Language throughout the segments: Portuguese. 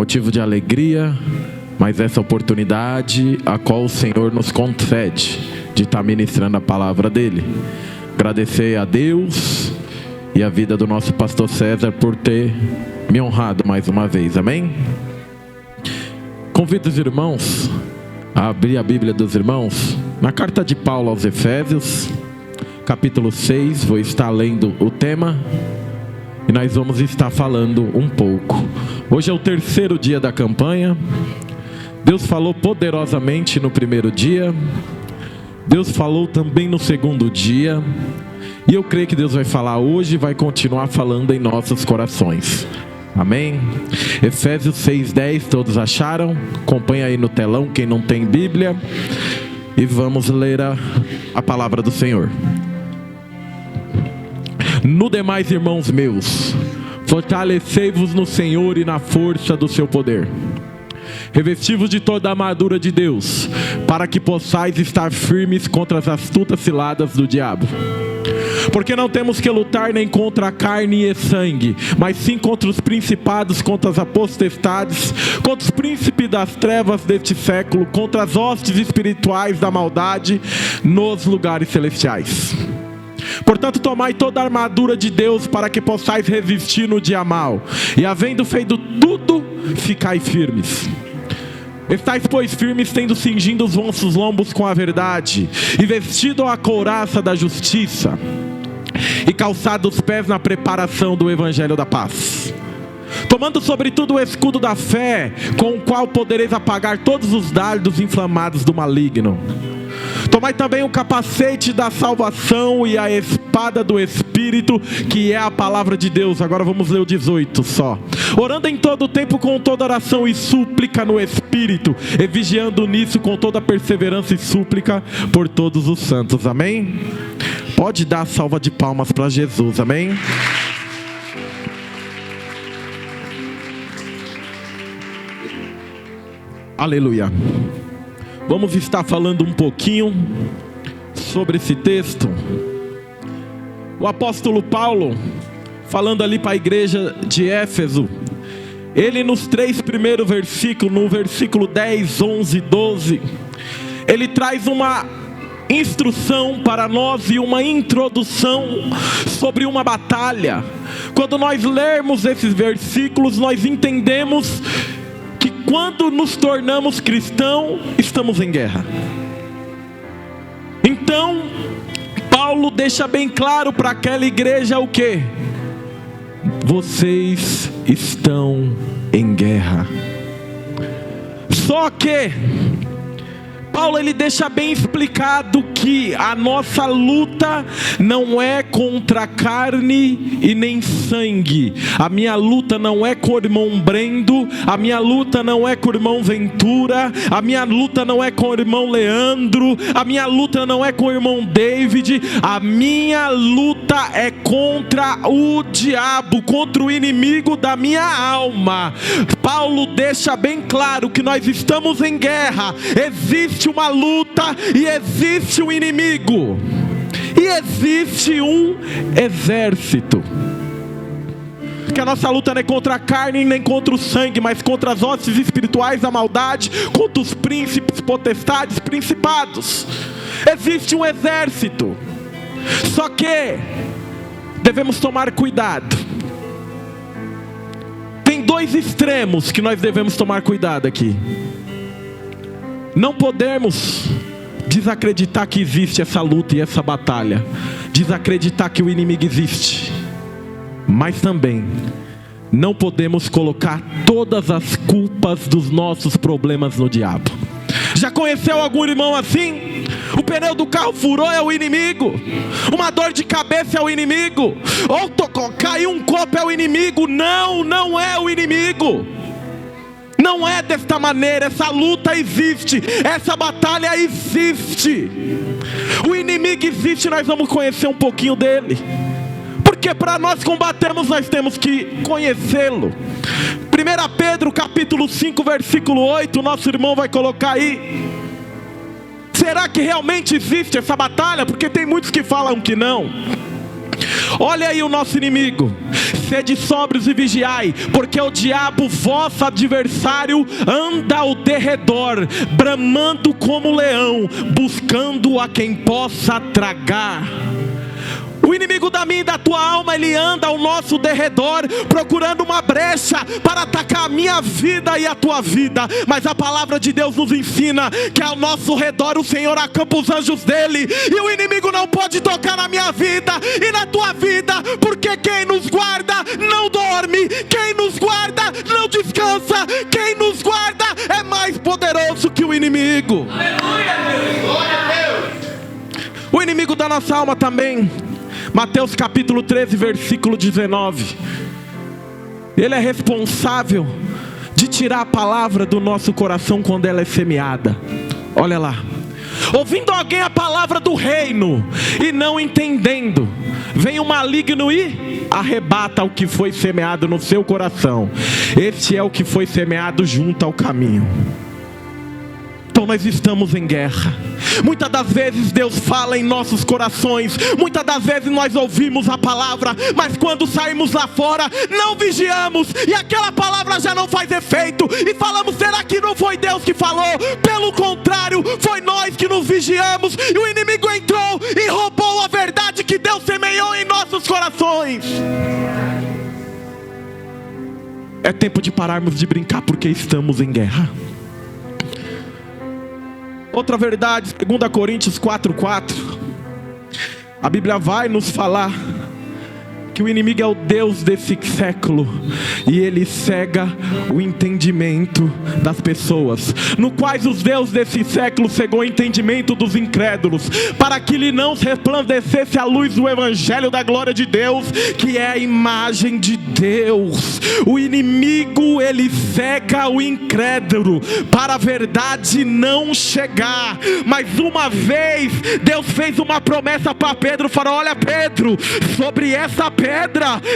motivo de alegria, mas essa oportunidade a qual o Senhor nos concede de estar ministrando a palavra dele. Agradecer a Deus e a vida do nosso pastor César por ter me honrado mais uma vez, amém? Convido os irmãos a abrir a Bíblia dos irmãos na carta de Paulo aos Efésios, capítulo 6, vou estar lendo o tema e nós vamos estar falando um pouco. Hoje é o terceiro dia da campanha. Deus falou poderosamente no primeiro dia, Deus falou também no segundo dia, e eu creio que Deus vai falar hoje e vai continuar falando em nossos corações, amém? Efésios 6:10, todos acharam? Acompanha aí no telão quem não tem Bíblia, e vamos ler a palavra do Senhor. No demais, irmãos meus, fortalecei-vos no Senhor e na força do seu poder. Revesti-vos de toda a armadura de Deus, para que possais estar firmes contra as astutas ciladas do diabo. Porque não temos que lutar nem contra a carne e sangue, mas sim contra os principados, contra as potestades, contra os príncipes das trevas deste século, contra as hostes espirituais da maldade nos lugares celestiais. Portanto, tomai toda a armadura de Deus, para que possais resistir no dia mau, e havendo feito tudo, ficai firmes. Estais, pois, firmes, tendo cingido os vossos lombos com a verdade, e vestido a couraça da justiça, e calçado os pés na preparação do evangelho da paz. Tomando sobretudo o escudo da fé, com o qual podereis apagar todos os dardos inflamados do maligno. Tomai também o capacete da salvação e a espada do Espírito, que é a palavra de Deus. Agora vamos ler o 18 só. Orando em todo o tempo com toda oração e súplica no Espírito, e vigiando nisso com toda perseverança e súplica por todos os santos, amém? Pode dar a salva de palmas para Jesus, amém? Aleluia. Vamos estar falando um pouquinho sobre esse texto. O apóstolo Paulo, falando ali para a igreja de Éfeso, ele nos 3 primeiros versículos, no versículo 10, 11 e 12, ele traz uma instrução para nós e uma introdução sobre uma batalha. Quando nós lermos esses versículos, nós entendemos que quando nos tornamos cristãos, estamos em guerra. Então, Paulo deixa bem claro para aquela igreja o que? Vocês estão em guerra. Só que Paulo ele deixa bem explicado que a nossa luta não é contra carne e nem sangue. A minha luta não é com o irmão Brendo, a minha luta não é com o irmão Ventura, a minha luta não é com o irmão Leandro, a minha luta não é com o irmão David, a minha luta é contra o diabo, contra o inimigo da minha alma. Paulo deixa bem claro que nós estamos em guerra, existe uma luta e existe um inimigo, e existe um exército. Que a nossa luta não é contra a carne nem contra o sangue, mas contra as hostes espirituais da maldade, contra os príncipes, potestades, principados. Existe um exército. Só que devemos tomar cuidado. Tem 2 extremos que nós devemos tomar cuidado aqui. Não podemos desacreditar que existe essa luta e essa batalha, desacreditar que o inimigo existe, mas também não podemos colocar todas as culpas dos nossos problemas no diabo. Já conheceu algum irmão assim? O pneu do carro furou, é o inimigo. Uma dor de cabeça é o inimigo. Ou caiu um copo, é o inimigo. Não, não é o inimigo. Não é desta maneira. Essa luta existe, essa batalha existe. O inimigo existe, nós vamos conhecer um pouquinho dele. Porque para nós combatermos, nós temos que conhecê-lo. 1 Pedro capítulo 5 versículo 8, o nosso irmão vai colocar aí. Será que realmente existe essa batalha? Porque tem muitos que falam que não. Olha aí o nosso inimigo. sede sóbrios e vigiai, porque o diabo, vosso adversário, anda ao derredor, bramando como leão, buscando a quem possa tragar. O inimigo da minha e da tua alma, ele anda ao nosso derredor, procurando uma brecha para atacar a minha vida e a tua vida. Mas a palavra de Deus nos ensina que ao nosso redor o Senhor acampa os anjos dele, e o inimigo não pode tocar na minha vida e na tua vida, porque quem nos guarda não dorme, quem nos guarda não descansa, quem nos guarda é mais poderoso que o inimigo. Aleluia, Deus. Glória a Deus. O inimigo da nossa alma também, Mateus capítulo 13, versículo 19. Ele é responsável de tirar a palavra do nosso coração quando ela é semeada. Olha lá. Ouvindo alguém a palavra do reino e não entendendo, vem o maligno e arrebata o que foi semeado no seu coração. Este é o que foi semeado junto ao caminho. Então nós estamos em guerra. Muitas das vezes Deus fala em nossos corações, muitas das vezes nós ouvimos a palavra, mas quando saímos lá fora, não vigiamos, e aquela palavra já não faz efeito, e falamos, será que não foi Deus que falou? Pelo contrário, foi nós que nos vigiamos, e o inimigo entrou e roubou a verdade que Deus semeou em nossos corações. É tempo de pararmos de brincar, porque estamos em guerra. Outra verdade, 2 Coríntios 4:4. A Bíblia vai nos falar que o inimigo é o Deus desse século, e ele cega o entendimento das pessoas, no quais os deuses desse século cegou o entendimento dos incrédulos, para que lhe não resplandecesse a luz do evangelho da glória de Deus, que é a imagem de Deus. O inimigo, ele cega o incrédulo para a verdade não chegar. Mas uma vez Deus fez uma promessa para Pedro, falou, olha Pedro, sobre essa pedra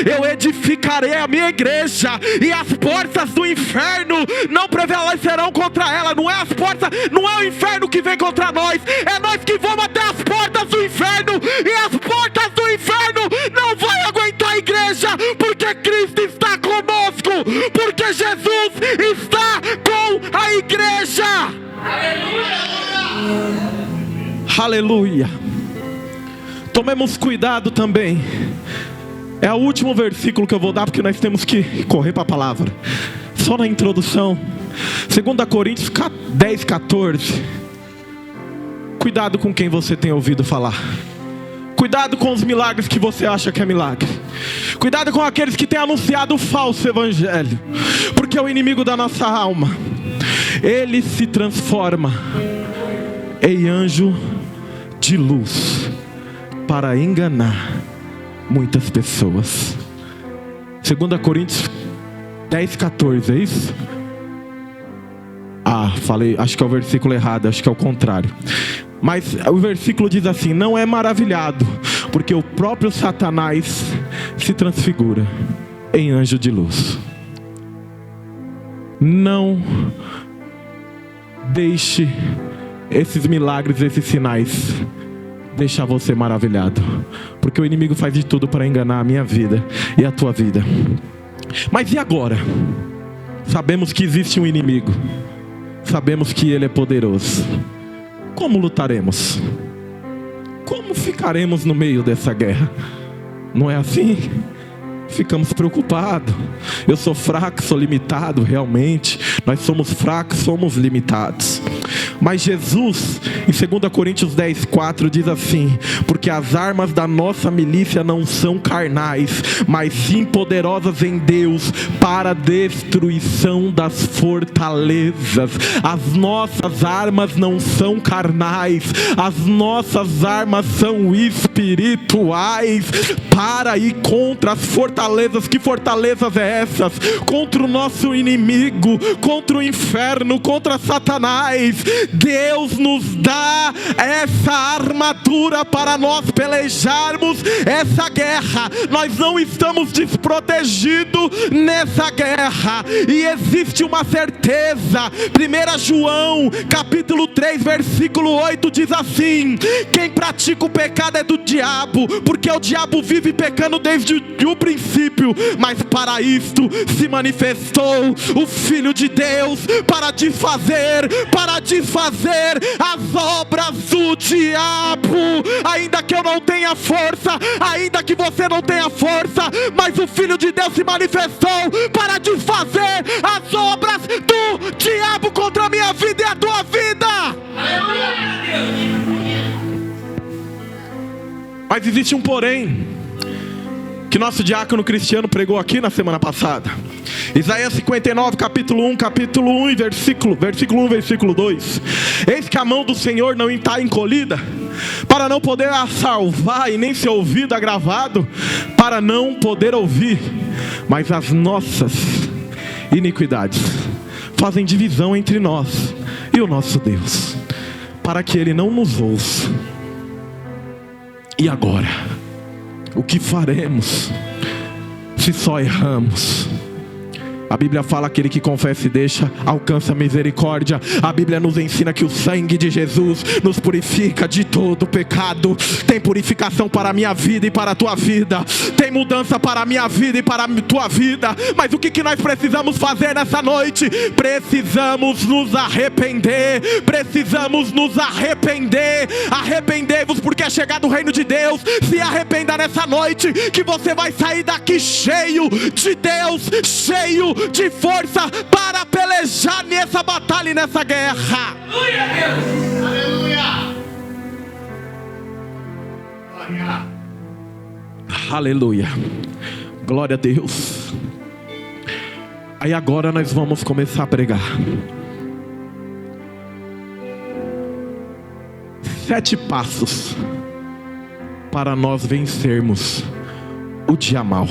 eu edificarei a minha igreja, e as portas do inferno não prevalecerão contra ela. Não é as portas, não é o inferno que vem contra nós, é nós que vamos até as portas do inferno, e as portas do inferno não vão aguentar a igreja, porque Cristo está conosco, porque Jesus está com a igreja. Aleluia. Aleluia. Tomemos cuidado também. É o último versículo que eu vou dar, porque nós temos que correr para a palavra. Só na introdução, 2 Coríntios 10:14. Cuidado com quem você tem ouvido falar. Cuidado com os milagres que você acha que é milagre. Cuidado com aqueles que têm anunciado o falso evangelho, porque o inimigo da nossa alma, ele se transforma em anjo de luz para enganar muitas pessoas. 2 Coríntios 10:14, é isso? Falei, acho que é o versículo errado, acho que é o contrário. Mas o versículo diz assim: não é maravilhado, porque o próprio Satanás se transfigura em anjo de luz. Não deixe esses milagres, esses sinais deixar você maravilhado, porque o inimigo faz de tudo para enganar a minha vida e a tua vida. Mas e agora? Sabemos que existe um inimigo, sabemos que ele é poderoso. Como lutaremos? Como ficaremos no meio dessa guerra? Não é assim? Ficamos preocupados. Eu sou fraco, sou limitado. Realmente, nós somos fracos, somos limitados. Mas Jesus, em 2 Coríntios 10:4, diz assim: porque as armas da nossa milícia não são carnais, mas sim poderosas em Deus para a destruição das fortalezas. As nossas armas não são carnais, as nossas armas são espirituais, para ir contra as fortalezas. Que fortalezas é essas? Contra o nosso inimigo, contra o inferno, contra Satanás. Deus nos dá essa armadura para nós pelejarmos essa guerra. Nós não estamos desprotegidos nessa guerra. E existe uma certeza. 1 João capítulo 3 versículo 8 diz assim: quem pratica o pecado é do diabo, porque o diabo vive pecando desde o princípio. Mas para isto se manifestou o Filho de Deus, para desfazer as obras do diabo. Ainda que eu não tenha força, ainda que você não tenha força, mas o Filho de Deus se manifestou para desfazer as obras do diabo contra a minha vida e a tua vida. Mas existe um porém, que nosso diácono Cristiano pregou aqui na semana passada. Isaías 59, capítulo 1 e versículo 1, versículo 2. Eis que a mão do Senhor não está encolhida, para não poder a salvar, e nem seu ouvido agravado, para não poder ouvir. Mas as nossas iniquidades fazem divisão entre nós e o nosso Deus, para que Ele não nos ouça. E agora, o que faremos se só erramos? A Bíblia fala: aquele que confessa e deixa alcança misericórdia. A Bíblia nos ensina que o sangue de Jesus nos purifica de todo pecado. Tem purificação para a minha vida e para a tua vida. Tem mudança para a minha vida e para a tua vida. Mas o que nós precisamos fazer nessa noite? Precisamos nos arrepender. Precisamos nos arrepender. Arrependei-vos, porque é chegado o reino de Deus. Se arrependa nessa noite, que você vai sair daqui cheio de Deus, cheio de força para pelejar nessa batalha e nessa guerra. Aleluia, Deus. Aleluia. Aleluia. Glória a Deus. Aí agora nós vamos começar a pregar. 7 passos para nós vencermos o dia mau.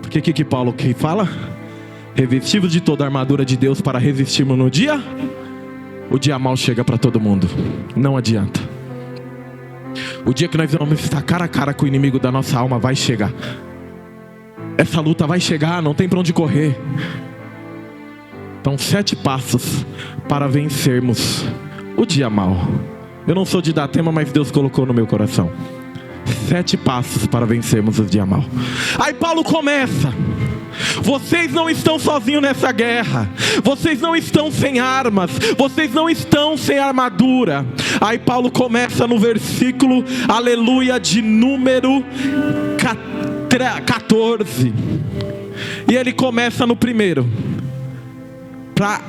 Porque o que Paulo fala? Revestidos de toda a armadura de Deus para resistirmos no dia. O dia mau chega para todo mundo. Não adianta. O dia que nós vamos estar cara a cara com o inimigo da nossa alma vai chegar. Essa luta vai chegar, não tem para onde correr. Então 7 passos para vencermos o dia mau. Eu não sou de dar tema, mas Deus colocou no meu coração. 7 passos para vencermos o dia mau. Aí Paulo começa: vocês não estão sozinhos nessa guerra. Vocês não estão sem armas. Vocês não estão sem armadura. Aí Paulo começa no versículo, aleluia, de número 14. E ele começa no primeiro, para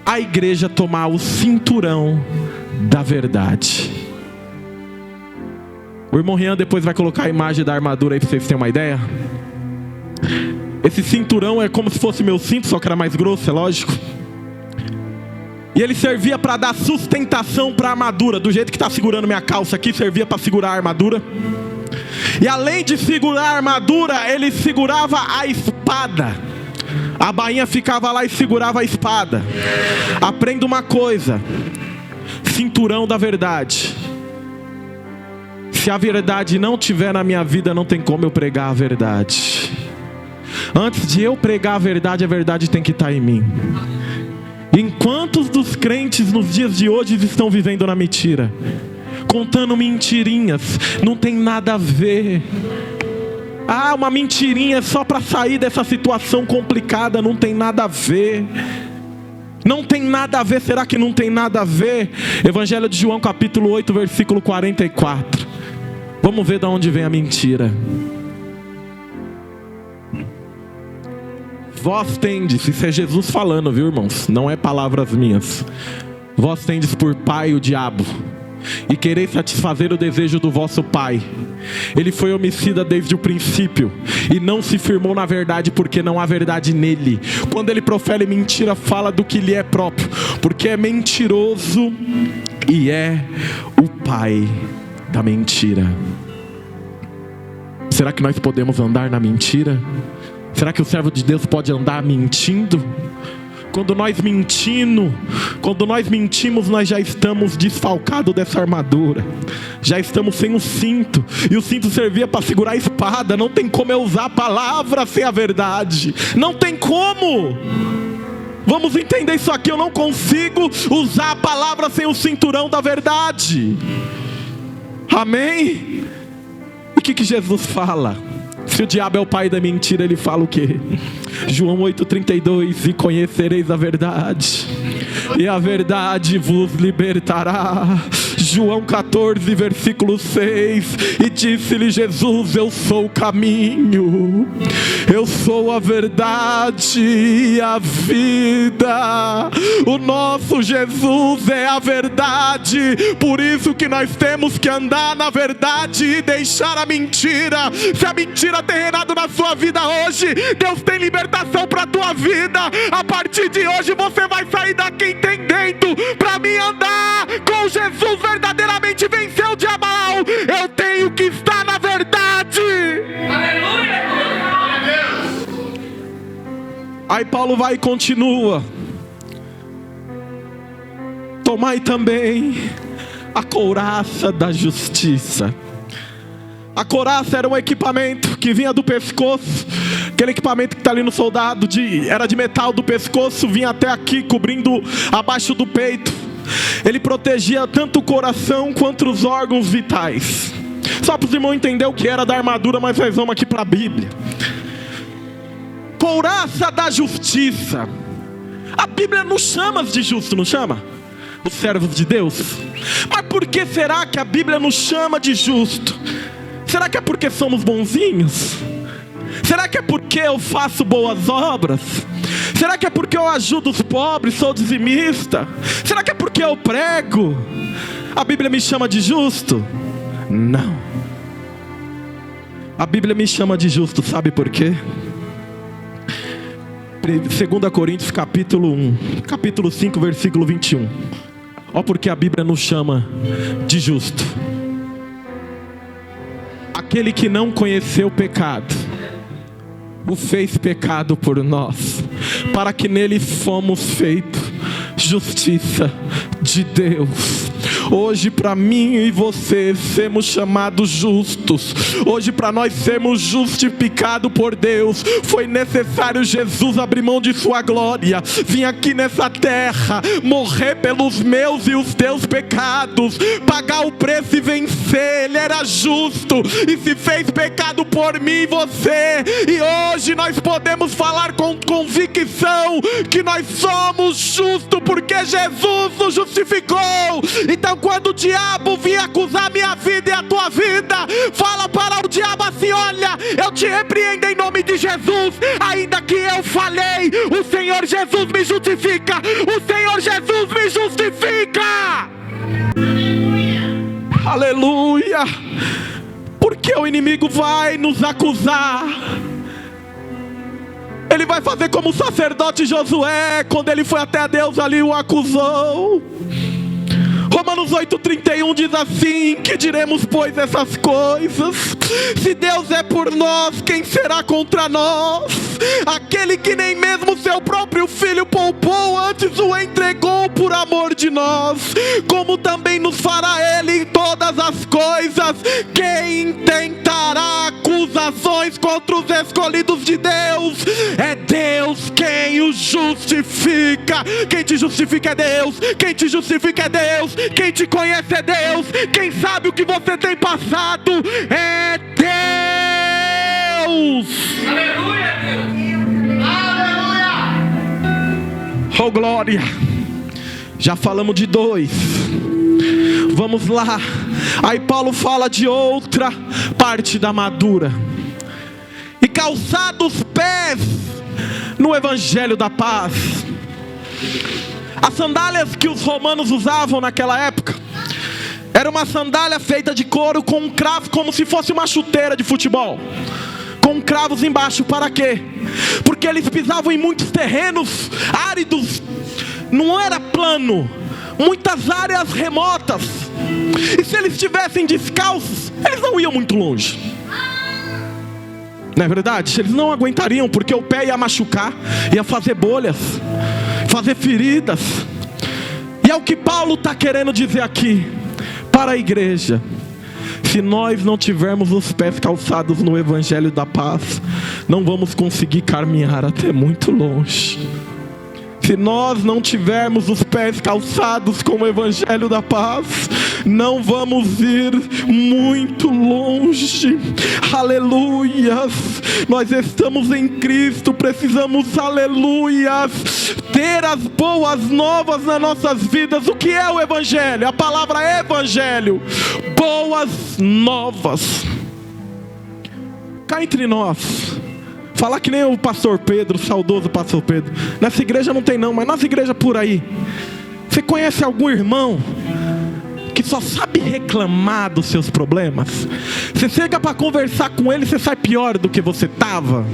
a igreja tomar o cinturão da verdade. O irmão Rian depois vai colocar a imagem da armadura aí para vocês terem uma ideia. Esse cinturão é como se fosse meu cinto, só que era mais grosso, é lógico. E ele servia para dar sustentação para a armadura. Do jeito que está segurando minha calça aqui, servia para segurar a armadura. E além de segurar a armadura, ele segurava a espada. A bainha ficava lá e segurava a espada. Aprenda uma coisa: cinturão da verdade. Se a verdade não estiver na minha vida, não tem como eu pregar a verdade. Antes de eu pregar a verdade tem que estar em mim. Em quantos dos crentes nos dias de hoje estão vivendo na mentira? Contando mentirinhas, não tem nada a ver. Ah, uma mentirinha só para sair dessa situação complicada, não tem nada a ver. Não tem nada a ver, será que não tem nada a ver? Evangelho de João capítulo 8, versículo 44. Vamos ver de onde vem a mentira. Vós tendes, isso é Jesus falando, viu, irmãos? Não é palavras minhas. Vós tendes por pai o diabo, e quereis satisfazer o desejo do vosso pai. Ele foi homicida desde o princípio, e não se firmou na verdade, porque não há verdade nele. Quando ele profere mentira, fala do que lhe é próprio, porque é mentiroso e é o pai da mentira. Será que nós podemos andar na mentira? Será que o servo de Deus pode andar mentindo? Quando nós mentimos, nós já estamos desfalcados dessa armadura. Já estamos sem o cinto. E o cinto servia para segurar a espada. Não tem como eu usar a palavra sem a verdade. Não tem como. Vamos entender isso aqui. Eu não consigo usar a palavra sem o cinturão da verdade. Amém? O que Jesus fala? Se o diabo é o pai da mentira, ele fala o quê? João 8,32: e conhecereis a verdade, e a verdade vos libertará. João 14, versículo 6: e disse-lhe Jesus: eu sou o caminho, eu sou a verdade e a vida. O nosso Jesus é a verdade. Por isso que nós temos que andar na verdade e deixar a mentira. Se a mentira tem reinado na sua vida hoje, Deus tem libertação para a tua vida. A partir de hoje você vai sair daqui entendendo: para mim andar com Jesus verdadeiramente, vencer o diabo, eu tenho que estar na verdade. Aleluia! Aí Paulo vai e continua: tomai também a couraça da justiça. A couraça era um equipamento que vinha do pescoço. Aquele equipamento que está ali no soldado, era de metal do pescoço, vinha até aqui, cobrindo abaixo do peito. Ele protegia tanto o coração quanto os órgãos vitais. Só para os irmãos entenderem o que era da armadura, mas nós vamos aqui para a Bíblia. Couraça da justiça. A Bíblia nos chama de justo, não chama? Os servos de Deus. Mas por que será que a Bíblia nos chama de justo? Será que é porque somos bonzinhos? Será que é porque eu faço boas obras? Será que é porque eu ajudo os pobres, sou dizimista? Será que é porque eu prego? A Bíblia me chama de justo? Não. A Bíblia me chama de justo, sabe por quê? 2 Coríntios capítulo 1, capítulo 5, versículo 21. Ó, porque a Bíblia nos chama de justo. Aquele que não conheceu o pecado, o fez pecado por nós, para que nele fomos feitos justiça de Deus. Hoje para mim e você sermos chamados justos, hoje para nós sermos justificados por Deus, foi necessário Jesus abrir mão de sua glória, vir aqui nessa terra, morrer pelos meus e os teus pecados, pagar o preço e vencer. Ele era justo e se fez pecado por mim e você. E hoje nós podemos falar com convicção que nós somos justos porque Jesus nos justificou. Então quando o diabo vir acusar a minha vida e a tua vida, fala para o diabo assim: olha, eu te repreendo em nome de Jesus. Ainda que eu falei, o Senhor Jesus me justifica. O Senhor Jesus me justifica. Aleluia. Porque o inimigo vai nos acusar. Ele vai fazer como o sacerdote Josué, quando ele foi até Deus ali, o acusou. Romanos 8,31 diz assim: que diremos pois essas coisas? Se Deus é por nós, quem será contra nós? Aquele que nem mesmo seu próprio filho poupou, antes o entregou por amor de nós, como também nos fará ele em todas as coisas. Quem tentará acusações contra os escolhidos de Deus? É Deus quem os justifica. Quem te justifica é Deus. Quem te justifica é Deus. Quem te conhece é Deus. Quem sabe o que você tem passado é Deus. Aleluia, Deus. Aleluia. Oh glória. Já falamos de 2. Vamos lá. Aí Paulo fala de outra parte da armadura: e calçados os pés no evangelho da paz. As sandálias que os romanos usavam naquela época era uma sandália feita de couro com um cravo, como se fosse uma chuteira de futebol, com cravos embaixo. Para quê? Porque eles pisavam em muitos terrenos áridos, não era plano, muitas áreas remotas. E se eles estivessem descalços, eles não iam muito longe. Não é verdade? Eles não aguentariam, porque o pé ia machucar, ia fazer bolhas. fazer feridas. E é o que Paulo está querendo dizer aqui para a igreja. Se nós não tivermos os pés calçados no Evangelho da paz, não vamos conseguir caminhar até muito longe. Se nós não tivermos os pés calçados com o Evangelho da paz, não vamos ir muito longe. Aleluias. Nós estamos em Cristo, precisamos, aleluias, ter as boas novas nas nossas vidas. O que é o Evangelho? A palavra é Evangelho. Boas novas. Cá entre nós, falar que nem o pastor Pedro, o saudoso pastor Pedro. Nessa igreja não tem não, mas nas igrejas por aí, você conhece algum irmão que só sabe reclamar dos seus problemas? Você chega para conversar com ele, você sai pior do que você estava.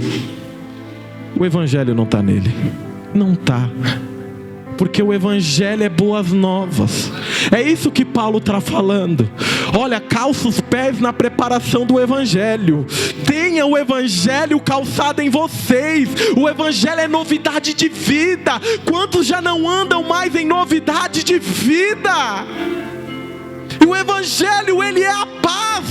O Evangelho não está nele. Não está. Porque o Evangelho é boas novas. É isso que Paulo está falando. Olha, calça os pés na preparação do Evangelho. Tenha o Evangelho calçado em vocês. O Evangelho é novidade de vida. Quantos já não andam mais em novidade de vida? E o Evangelho, ele é a paz.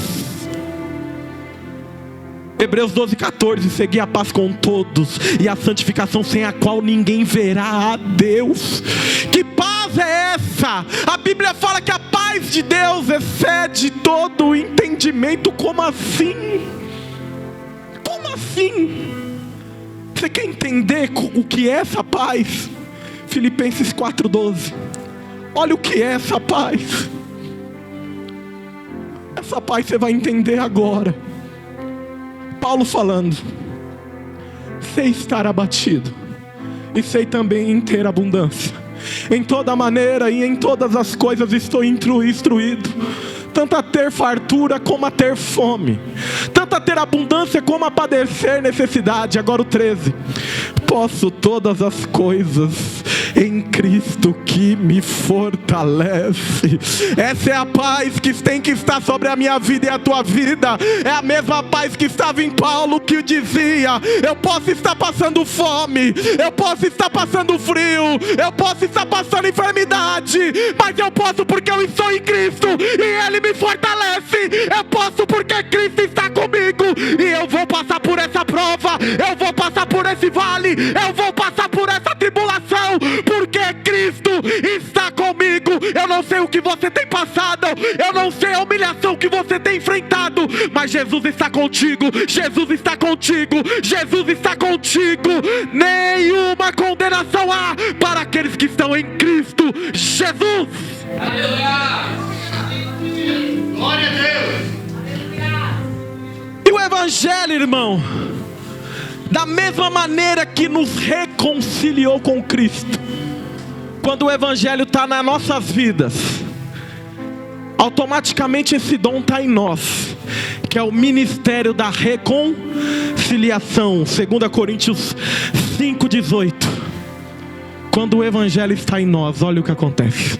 Hebreus 12:14, seguir a paz com todos e a santificação, sem a qual ninguém verá a Deus. Que paz é essa? A Bíblia fala que a paz de Deus excede todo o entendimento. Como assim? Como assim? Você quer entender o que é essa paz? Filipenses 4:12. Olha o que é essa paz. Essa paz você vai entender agora. Paulo falando: sei estar abatido e sei também em ter abundância. Em toda maneira e em todas as coisas estou instruído, tanto a ter fartura como a ter fome, tanto a ter abundância como a padecer necessidade. Agora o 13: posso todas as coisas em Cristo que me fortalece. Essa é a paz que tem que estar sobre a minha vida e a tua vida. É a mesma paz que estava em Paulo, que dizia: eu posso estar passando fome, eu posso estar passando frio, eu posso estar passando enfermidade, mas eu posso porque eu estou em Cristo e Ele me fortalece. Eu posso porque Cristo está comigo, e eu vou passar por essa prova, eu vou passar por esse vale, eu vou passar por essa tribulação, porque Cristo está comigo. Eu não sei o que você tem passado, eu não sei a humilhação que você tem enfrentado, mas Jesus está contigo, Jesus está contigo, Jesus está contigo. Nenhuma condenação há para aqueles que estão em Cristo Jesus. Aleluia! Glória a Deus! E o Evangelho, irmão, da mesma maneira que nos reconciliou com Cristo, quando o Evangelho está nas nossas vidas, automaticamente esse dom está em nós, que é o ministério da reconciliação. 2 Coríntios 5:18. Quando o Evangelho está em nós, olha o que acontece.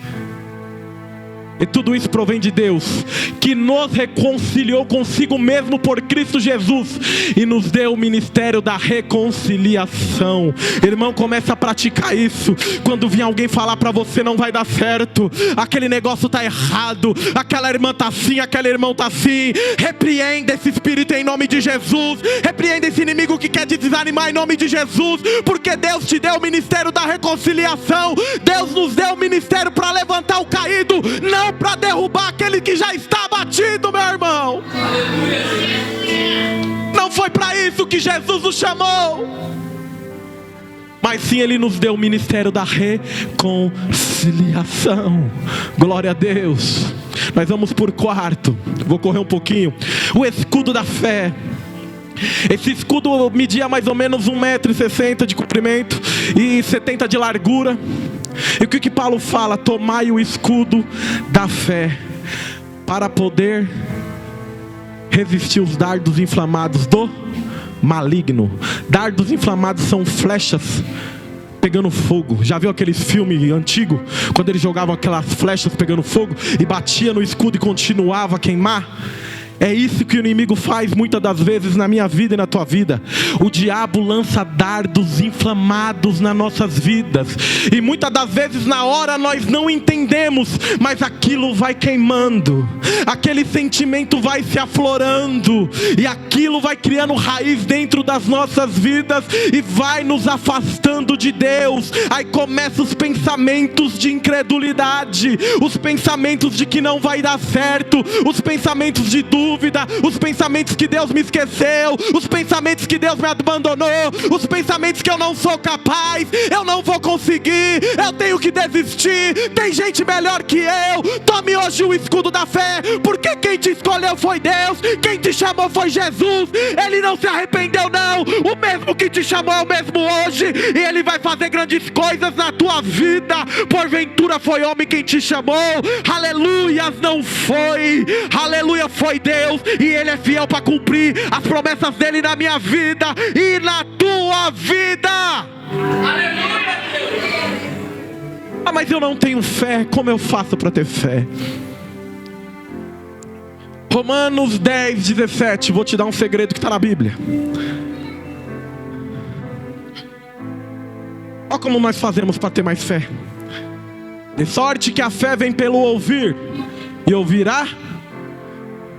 E tudo isso provém de Deus, que nos reconciliou consigo mesmo por Cristo Jesus e nos deu o ministério da reconciliação. Irmão, comece a praticar isso. Quando vir alguém falar para você: não vai dar certo, aquele negócio está errado, aquela irmã está assim, aquele irmão está assim, repreenda esse espírito em nome de Jesus. Repreenda esse inimigo que quer te desanimar em nome de Jesus, porque Deus te deu o ministério da reconciliação. Deus nos deu o ministério para levantar o caído, não para derrubar aquele que já está abatido, meu irmão. Aleluia. Não foi para isso que Jesus nos chamou, mas sim Ele nos deu o ministério da reconciliação. Glória a Deus. Nós vamos por quarto, vou correr um pouquinho. O escudo da fé. Esse escudo media mais ou menos 1,60 m de comprimento e 70 de largura. E o que Paulo fala? Tomai o escudo da fé, para poder resistir os dardos inflamados do maligno. Dardos inflamados são flechas pegando fogo. Já viu aqueles filmes antigos, quando eles jogavam aquelas flechas pegando fogo e batia no escudo e continuava a queimar? É isso que o inimigo faz muitas das vezes na minha vida e na tua vida. O diabo lança dardos inflamados nas nossas vidas. E muitas das vezes na hora nós não entendemos, mas aquilo vai queimando. Aquele sentimento vai se aflorando. E aquilo vai criando raiz dentro das nossas vidas e vai nos afastando de Deus. Aí começam os pensamentos de incredulidade, os pensamentos de que não vai dar certo, os pensamentos de dúvida, os pensamentos que Deus me esqueceu, os pensamentos que Deus me abandonou, os pensamentos que eu não sou capaz, eu não vou conseguir, eu tenho que desistir, tem gente melhor que eu. Tome hoje o escudo da fé, porque quem te escolheu foi Deus, quem te chamou foi Jesus. Ele não se arrependeu não, o mesmo que te chamou é o mesmo hoje, e Ele vai fazer grandes coisas na tua vida. Porventura foi homem quem te chamou? Aleluias, não foi. Aleluia, foi Deus, e Ele é fiel para cumprir as promessas dEle na minha vida e na tua vida. Aleluia. Ah, mas eu não tenho fé. Como eu faço para ter fé? Romanos 10, 17. Vou te dar um segredo que está na Bíblia. Olha como nós fazemos para ter mais fé. De sorte que a fé vem pelo ouvir, e ouvirá.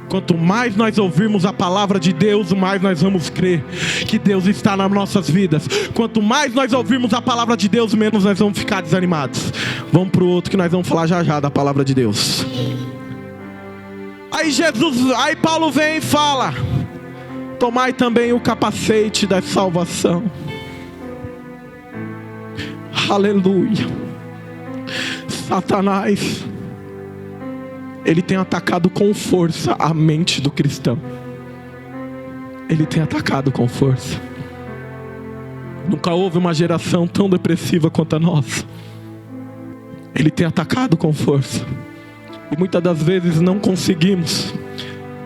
Quanto mais nós ouvirmos a palavra de Deus, mais nós vamos crer que Deus está nas nossas vidas. Quanto mais nós ouvirmos a palavra de Deus, menos nós vamos ficar desanimados. Vamos para o outro que nós vamos falar já já da palavra de Deus. Aí Paulo vem e fala: tomai também o capacete da salvação. Aleluia. Satanás, ele tem atacado com força a mente do cristão. Ele tem atacado com força. Nunca houve uma geração tão depressiva quanto a nossa. Ele tem atacado com força. E muitas das vezes não conseguimos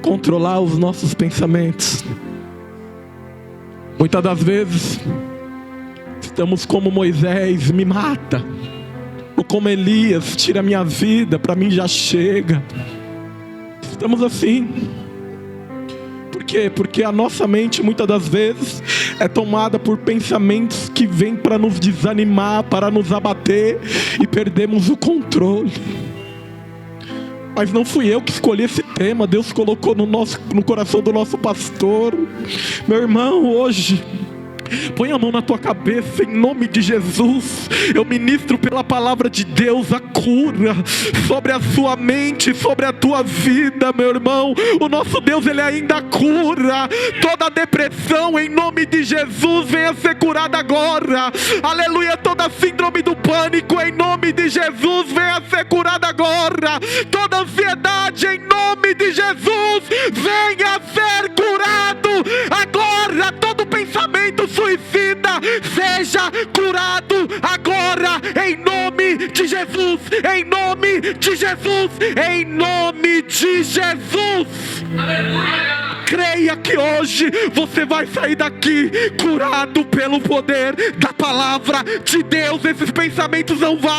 controlar os nossos pensamentos. Muitas das vezes estamos como Moisés: me mata. Ou como Elias: tira a minha vida, para mim já chega. Estamos assim. Por quê? Porque a nossa mente muitas das vezes é tomada por pensamentos que vêm para nos desanimar, para nos abater, e perdemos o controle. Mas não fui eu que escolhi esse tema, Deus colocou no coração do nosso pastor. Meu irmão, hoje põe a mão na tua cabeça, em nome de Jesus. Eu ministro pela palavra de Deus a cura sobre a sua mente, sobre a tua vida, meu irmão. O nosso Deus, Ele ainda cura. Toda depressão, em nome de Jesus, venha ser curada agora. Aleluia. Toda síndrome do pânico, em nome de Jesus, venha ser curada agora. Toda ansiedade, em nome de Jesus, venha ser curado agora. Todo pensamento suicida seja curado agora, em nome de Jesus, em nome de Jesus, em nome de Jesus. Aleluia. Creia que hoje você vai sair daqui curado pelo poder da palavra de Deus. Esses pensamentos não vão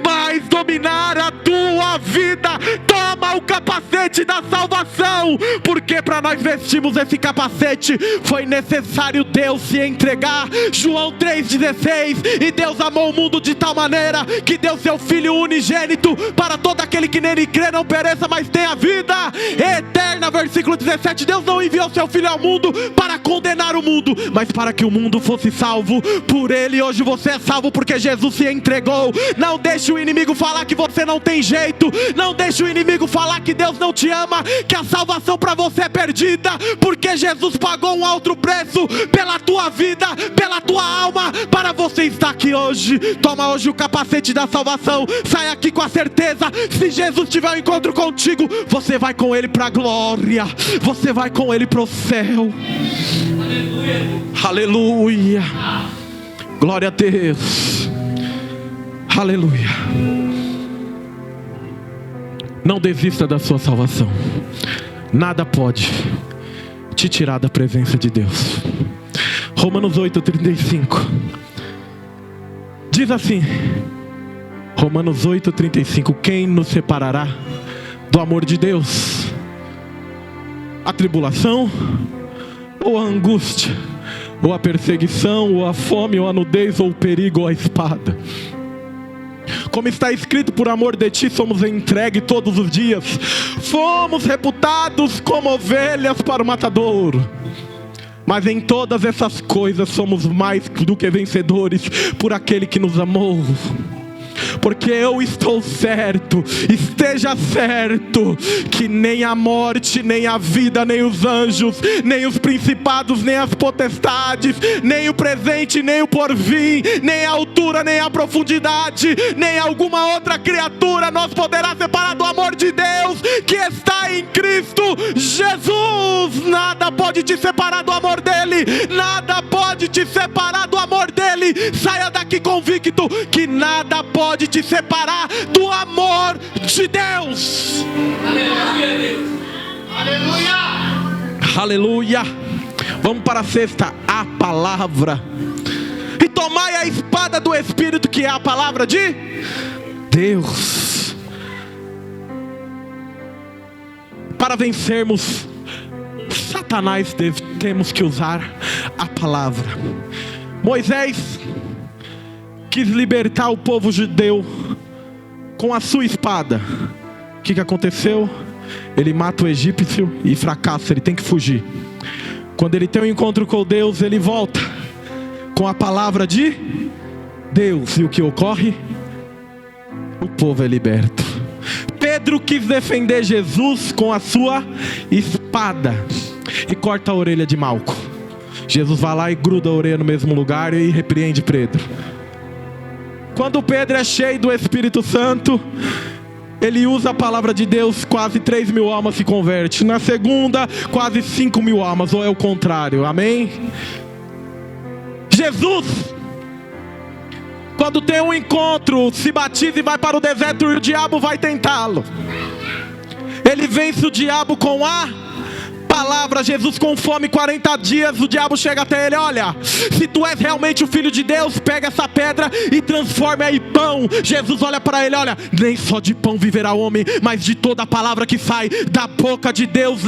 mais dominar a tua vida. Toma o capacete da salvação, porque para nós vestirmos esse capacete foi necessário Deus se entregar. João 3,16. E Deus amou o mundo de tal maneira que deu seu Filho unigênito, para todo aquele que nele crê não pereça, mas tenha vida eterna. Versículo 17. Deus não enviou seu Filho ao mundo para condenar o mundo, mas para que o mundo fosse salvo por Ele. Hoje você é salvo porque Jesus se entregou. Não deixe o inimigo falar que você não tem jeito. Não deixe o inimigo falar que Deus não te ama, que a salvação para você é perdida, porque Jesus pagou um alto preço pela tua vida, pela tua alma, para você estar aqui hoje. Toma hoje o capacete da salvação. Sai aqui com a certeza: se Jesus tiver um encontro contigo, você vai com Ele para a glória, você vai com Ele para o céu. Aleluia. Glória a Deus. Aleluia. Não desista da sua salvação. Nada pode te tirar da presença de Deus. Romanos 8:35 diz assim. Romanos 8:35. Quem nos separará do amor de Deus? a tribulação, ou a angústia, ou a perseguição, ou a fome, ou a nudez, ou o perigo, ou a espada. Como está escrito, por amor de ti somos entregues todos os dias, fomos reputados como ovelhas para o matadouro. Mas em todas essas coisas somos mais do que vencedores por aquele que nos amou. Porque eu estou certo, esteja certo, que nem a morte, nem a vida, nem os anjos, nem os principados, nem as potestades, nem o presente, nem o porvir, nem a altura, nem a profundidade, nem alguma outra criatura nos poderá separar do amor de Deus que está em Cristo Jesus. Nada pode te separar do amor dele, nada pode te separar do amor dele. Saia daqui convicto que nada pode te separar do amor de Deus. Aleluia, Deus. Aleluia. Aleluia. Vamos para a sexta, a palavra. E tomai a espada do Espírito, que é a palavra de Deus. Para vencermos Satanás, temos que usar a palavra. Moisés quis libertar o povo judeu com a sua espada. O que aconteceu? Ele mata o egípcio e fracassa, ele tem que fugir. Quando ele tem um encontro com Deus, ele volta com a palavra de Deus. E o que ocorre? O povo é liberto. Pedro quis defender Jesus com a sua espada e corta a orelha de Malco. Jesus vai lá e gruda a orelha no mesmo lugar e repreende Pedro. Quando Pedro é cheio do Espírito Santo, ele usa a palavra de Deus, quase 3.000 almas se convertem. Na segunda, quase 5.000 almas, ou é o contrário, amém? Jesus, quando tem um encontro, se batiza e vai para o deserto e o diabo vai tentá-lo. Ele vence o diabo com a palavra. Jesus com fome 40 dias, o diabo chega até ele: olha, se tu és realmente o Filho de Deus, pega essa pedra e transforma em pão. Jesus olha para ele: olha, nem só de pão viverá o homem, mas de toda a palavra que sai da boca de Deus.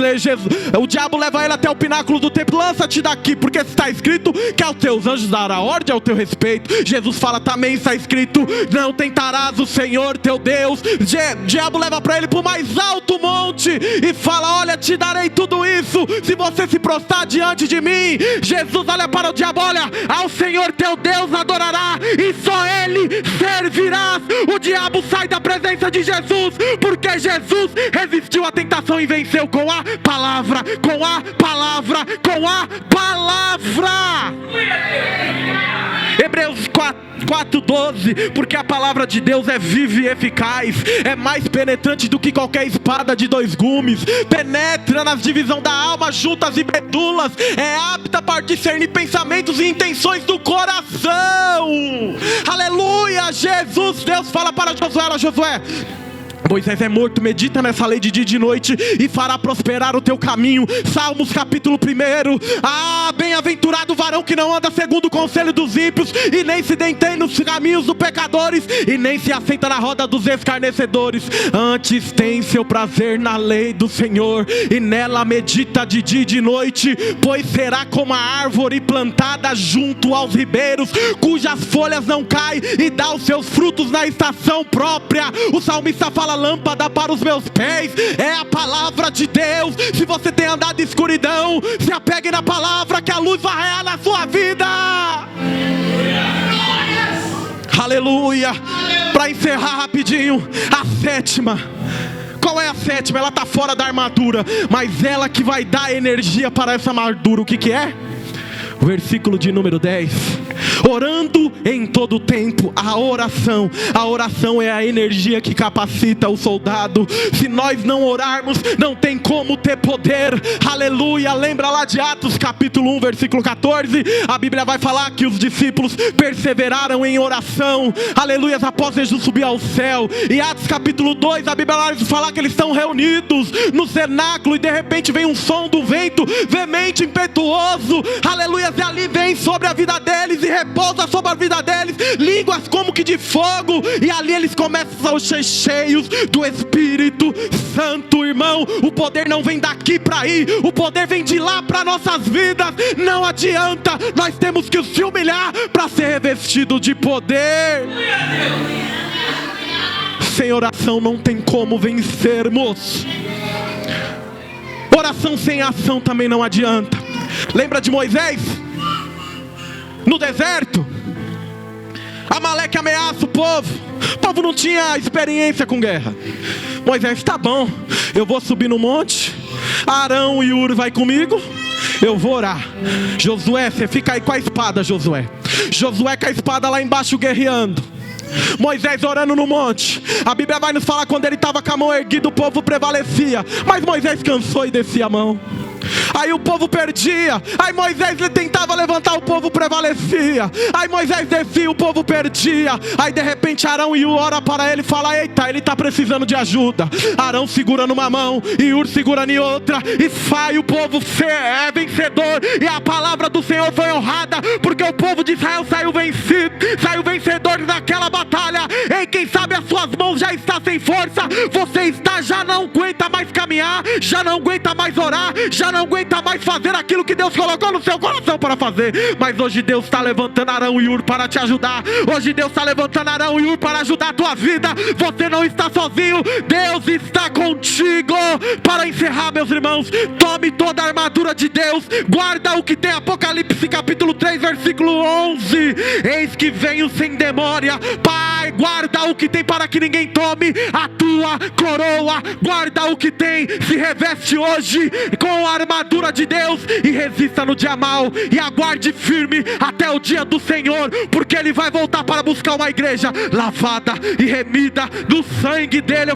O diabo leva ele até o pináculo do templo: lança-te daqui, porque está escrito que aos teus anjos dará ordem ao teu respeito. Jesus fala: também está escrito, não tentarás o Senhor teu Deus. O diabo leva para ele para o mais alto monte e fala: olha, te darei tudo isso se você se prostrar diante de mim. Jesus olha para o diabo: olha, ao Senhor teu Deus adorará e só Ele servirás. O diabo sai da presença de Jesus, porque Jesus resistiu à tentação e venceu com a palavra, com a palavra, com a palavra. Hebreus 4:12, porque a palavra de Deus é viva e eficaz, é mais penetrante do que qualquer espada de 2 gumes, penetra nas divisões da alma, juntas e medulas, é apta para discernir pensamentos e intenções do coração. Aleluia. Jesus, Deus fala para Josué: olha, Josué, Moisés é morto, medita nessa lei de dia e de noite e fará prosperar o teu caminho. Salmos capítulo 1. Ah, bem-aventurado o varão que não anda segundo o conselho dos ímpios, e nem se detém nos caminhos dos pecadores, e nem se assenta na roda dos escarnecedores. Antes tem seu prazer na lei do Senhor, e nela medita de dia e de noite. Pois será como a árvore plantada junto aos ribeiros, cujas folhas não caem, e dá os seus frutos na estação própria. O salmista fala: lâmpada para os meus pés é a palavra de Deus. Se você tem andado em escuridão, se apegue na palavra, que a luz vai raiar na sua vida. Aleluia. Para encerrar rapidinho, a sétima. Qual é a sétima? Ela está fora da armadura, mas ela que vai dar energia para essa armadura. O que é? O versículo de número 10: orando em todo tempo. A oração é a energia que capacita o soldado. Se nós não orarmos, não tem como ter poder. Aleluia. Lembra lá de Atos capítulo 1 versículo 14? A Bíblia vai falar que os discípulos perseveraram em oração, aleluia, após Jesus subir ao céu. E Atos capítulo 2, a Bíblia vai falar que eles estão reunidos no cenáculo, e de repente vem um som do vento veemente ardente, impetuoso, aleluia, e ali vem sobre a vida deles e repousa sobre a vida deles, línguas como que de fogo, e ali eles começam a ser cheios do Espírito Santo, irmão. O poder não vem daqui para aí, o poder vem de lá para nossas vidas. Não adianta, nós temos que se humilhar para ser revestido de poder. Sem oração não tem como vencermos. Oração sem ação também não adianta. Lembra de Moisés? No deserto, Amaleque ameaça o povo. O povo não tinha experiência com guerra. Moisés, tá bom, eu vou subir no monte, Arão e Hur vai comigo, eu vou orar. Josué, você fica aí com a espada, Josué. Josué com a espada lá embaixo guerreando. Moisés orando no monte. A Bíblia vai nos falar, quando ele estava com a mão erguida, o povo prevalecia. Mas Moisés cansou e descia a mão. Aí o povo perdia. Aí Moisés tentava levantar, o povo prevalecia. Aí Moisés descia, o povo perdia. Aí de repente Arão e Hur ora para ele e fala: eita, ele está precisando de ajuda. Arão segura numa mão e Hur segura em outra, e sai o povo é vencedor. E a palavra do Senhor foi honrada, porque o povo de Israel saiu vencido, saiu vencedor daquela batalha. Ei, quem sabe as suas mãos já estão sem força, você já não aguenta mais caminhar, já não aguenta mais orar, já não aguenta mais fazer aquilo que Deus colocou no seu coração para fazer. Mas hoje Deus está levantando Arão e Hur para te ajudar. Hoje Deus está levantando Arão e Hur para ajudar a tua vida. Você não está sozinho, Deus está contigo. Para encerrar, meus irmãos, tome toda a armadura de Deus, guarda o que tem. Apocalipse capítulo 3 versículo 11: eis que venho sem demora. Pai, guarda o que tem para que ninguém tome a tua coroa. Guarda o que tem, se reveste hoje com a armadura de Deus e resista no dia mau, e aguarde firme até o dia do Senhor, porque Ele vai voltar para buscar uma igreja lavada e remida no sangue dele.